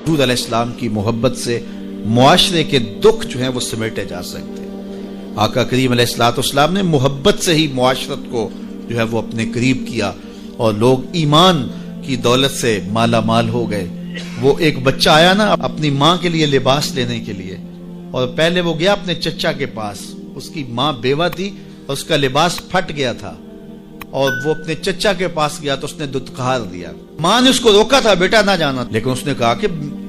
حضور علیہ السلام کی محبت سے معاشرے کے دکھ جو ہیں وہ سمیٹے جا سکتے ہیں۔ آقا کریم علیہ السلام نے محبت سے ہی معاشرت کو جو ہے وہ اپنے قریب کیا اور لوگ ایمان کی دولت سے مالا مال ہو گئے۔ وہ ایک بچہ آیا نا اپنی ماں کے لیے لباس لینے کے لیے، اور پہلے وہ گیا اپنے چچا کے پاس، اس کی ماں بیوہ تھی اور اس کا لباس پھٹ گیا تھا، اور وہ اپنے چچا کے پاس گیا تو اس نے دتکار دیا۔ ماں نے اس کو روکا تھا بیٹا نہ جانا، لیکن اس نے کہا کہ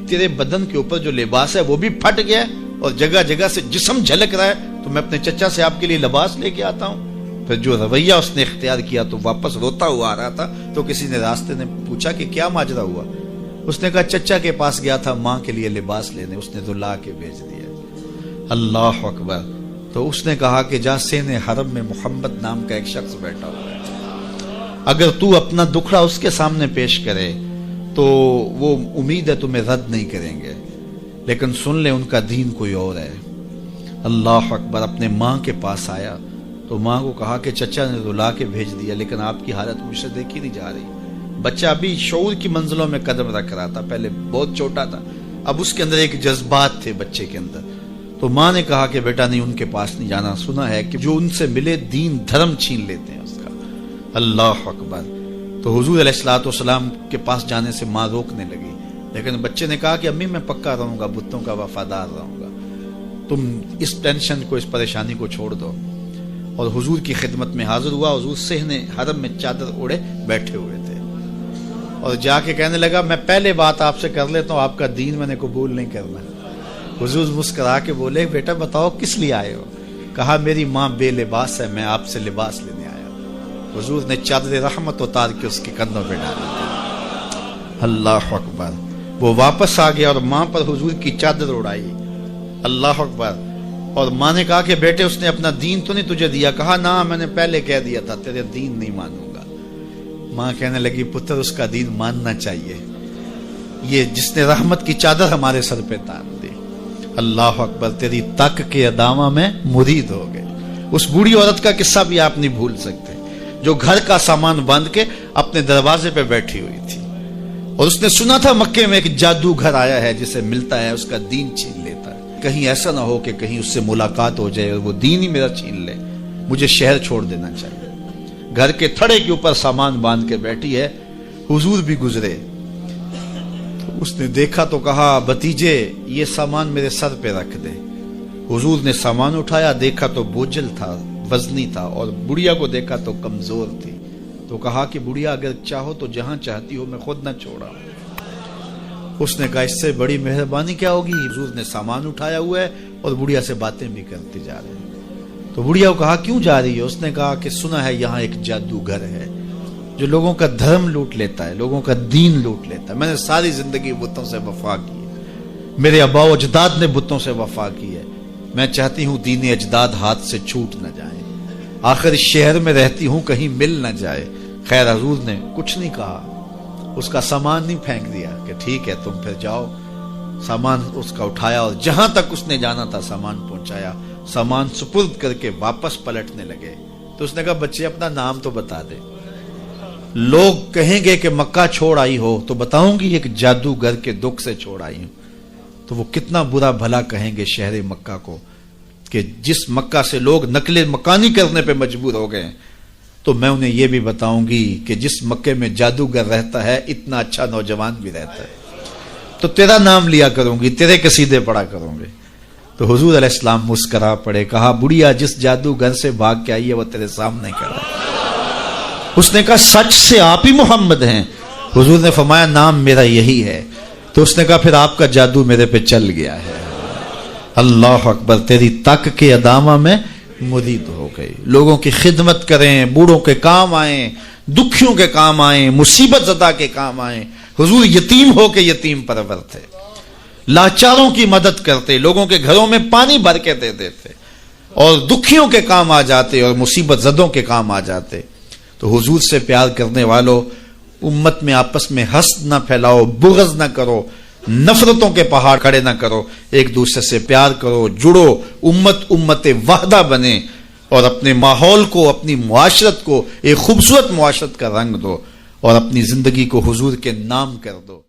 تیرے بدن کے اوپر جو لباس ہے وہ بھی پھٹ گیا اور جگہ جگہ سے جسم جھلک رہا ہے، تو میں اپنے چچا سے آپ کے لیے لباس لے کے آتا ہوں۔ پھر جو رویہ اس نے اختیار کیا تو واپس روتا ہوا آ رہا تھا، تو کسی نے راستے نے پوچھا کہ کیا ماجرا ہوا؟ اس نے کہا چچا کے پاس گیا تھا ماں کے لیے لباس لینے، اس نے تو لا کے بھیج دیا۔ اللہ اکبر۔ تو اس نے کہا کہ جا سین حرم میں محمد نام کا ایک شخص بیٹھا ہوا ہے، اگر تو اپنا دکھڑا اس کے سامنے پیش کرے تو وہ امید ہے تمہیں رد نہیں کریں گے، لیکن سن لے ان کا دین کوئی اور ہے۔ اللہ اکبر۔ اپنے ماں کے پاس آیا تو ماں کو کہا کہ چچا نے تو لا کے بھیج دیا، لیکن آپ کی حالت مجھ سے دیکھی نہیں جا رہی۔ بچہ ابھی شعور کی منزلوں میں قدم رکھ رہا تھا، پہلے بہت چھوٹا تھا، اب اس کے اندر ایک جذبات تھے بچے کے اندر۔ تو ماں نے کہا کہ بیٹا نہیں، ان کے پاس نہیں جانا، سنا ہے کہ جو ان سے ملے دین دھرم چھین لیتے ہیں اس کا۔ اللہ اکبر۔ تو حضور علیہ السلام کے پاس جانے سے ماں روکنے لگی، لیکن بچے نے کہا کہ امی میں پکا رہوں گا، بتوں کا وفادار رہوں گا، تم اس ٹینشن کو، اس پریشانی کو چھوڑ دو۔ اور حضور کی خدمت میں حاضر ہوا۔ حضور صحن حرم میں چادر اوڑے بیٹھے ہوئے تھے، اور جا کے کہنے لگا میں پہلے بات آپ سے کر لیتا ہوں، آپ کا دین میں نے قبول نہیں کرنا۔ حضور مسکرا کے بولے بیٹا بتاؤ کس لیے آئے ہو؟ کہا میری ماں بے لباس ہے، میں آپ سے لباس لینے آیا ہوں۔ حضور نے چادر رحمت اتار کے اس کے کندھوں پہ ڈال دی۔ اللہ اکبر۔ وہ واپس آ گیا اور ماں پر حضور کی چادر اڑائی۔ اللہ اکبر۔ اور ماں نے کہا کہ بیٹے اس نے اپنا دین تو نہیں تجھے دیا؟ کہا نہ، میں نے پہلے کہہ دیا تھا تیرے دین نہیں مانوں گا۔ ماں کہنے لگی پتر اس کا دین ماننا چاہیے، یہ جس نے رحمت کی چادر ہمارے سر پہ تان دی۔ اللہ اکبر۔ تیری تک کے ادامہ میں مرید ہو گئے۔ اس بوڑھی عورت کا قصہ بھی آپ نہیں بھول سکتے، جو گھر کا سامان باندھ کے اپنے دروازے پہ بیٹھی ہوئی تھی، اور اس نے سنا تھا مکے میں ایک جادوگر آیا ہے جسے ملتا ہے اس کا دین چھین لیتا ہے، کہیں ایسا نہ ہو کہ کہیں اس سے ملاقات ہو جائے اور وہ دین ہی میرا چھین لے، مجھے شہر چھوڑ دینا چاہیے۔ گھر کے تھڑے کے اوپر سامان باندھ کے بیٹھی ہے۔ حضور بھی گزرے تو اس نے دیکھا تو کہا بھتیجے یہ سامان میرے سر پہ رکھ دے۔ حضور نے سامان اٹھایا، دیکھا تو بوجھل تھا، وزنی تھا، اور بڑھیا کو دیکھا تو کمزور تھی، تو کہا کہ بڑھیا اگر چاہو تو جہاں چاہتی ہو میں خود نہ چھوڑا۔ اس نے کہا اس سے بڑی مہربانی کیا ہوگی؟ حضور نے سامان اٹھایا ہوا ہے اور بڑھیا سے باتیں بھی کرتے جا رہے ہیں۔ تو بڑھیا کو کہا کیوں جا رہی ہے؟ اس نے کہا کہ سنا ہے یہاں ایک جادوگر ہے جو لوگوں کا دھرم لوٹ لیتا ہے، لوگوں کا دین لوٹ لیتا ہے۔ میں نے ساری زندگی بتوں سے وفا کی ہے، میرے آباء و اجداد نے بتوں سے وفا کی ہے، میں چاہتی ہوں دین اجداد ہاتھ سے چھوٹ نہ جائیں، آخر اس شہر میں رہتی ہوں کہیں مل نہ جائے۔ خیر حضور نے کچھ نہیں کہا، اس کا سامان نہیں پھینک دیا کہ ٹھیک ہے تم پھر جاؤ۔ سامان اس کا اٹھایا اور جہاں تک اس نے جانا تھا سامان پہنچایا، سامان سپرد کر کے واپس پلٹنے لگے۔ تو اس نے کہا بچے اپنا نام تو بتا دے، لوگ کہیں گے کہ مکہ چھوڑ آئی ہو تو بتاؤں گی ایک جادوگر کے دکھ سے چھوڑ آئی ہوں، تو وہ کتنا برا بھلا کہیں گے شہر مکہ کو کہ جس مکہ سے لوگ نقل مکانی کرنے پہ مجبور ہو گئے، تو میں انہیں یہ بھی بتاؤں گی کہ جس مکے میں جادوگر رہتا ہے اتنا اچھا نوجوان بھی رہتا ہے، تو تیرا نام لیا کروں گی، تیرے قصیدے پڑھا کروں گے۔ تو حضور علیہ السلام مسکرا پڑے، کہا بڑھیا جس جادوگر سے بھاگ کے آئی ہے وہ تیرے سامنے کھڑا ہے۔ اس نے کہا سچ سے آپ ہی محمد ہیں؟ حضور نے فرمایا نام میرا یہی ہے۔ تو اس نے کہا پھر آپ کا جادو میرے پہ چل گیا ہے۔ اللہ اکبر۔ تیری تک کے ادامہ میں مرید ہو گئی، لوگوں کی خدمت کریں، بوڑھوں کے کام آئیں، دکھیوں کے کام آئیں، مصیبت زدہ کے کام آئیں۔ حضور یتیم ہو کے یتیم پرور تھے، لاچاروں کی مدد کرتے، لوگوں کے گھروں میں پانی بھر کے دے دیتے، اور دکھیوں کے کام آ جاتے اور مصیبت زدوں کے کام آ جاتے۔ تو حضور سے پیار کرنے والوں، امت میں آپس میں حسد نہ پھیلاؤ، بغض نہ کرو، نفرتوں کے پہاڑ کھڑے نہ کرو، ایک دوسرے سے پیار کرو، جڑو، امت وحدہ بنے، اور اپنے ماحول کو، اپنی معاشرت کو ایک خوبصورت معاشرت کا رنگ دو، اور اپنی زندگی کو حضور کے نام کر دو۔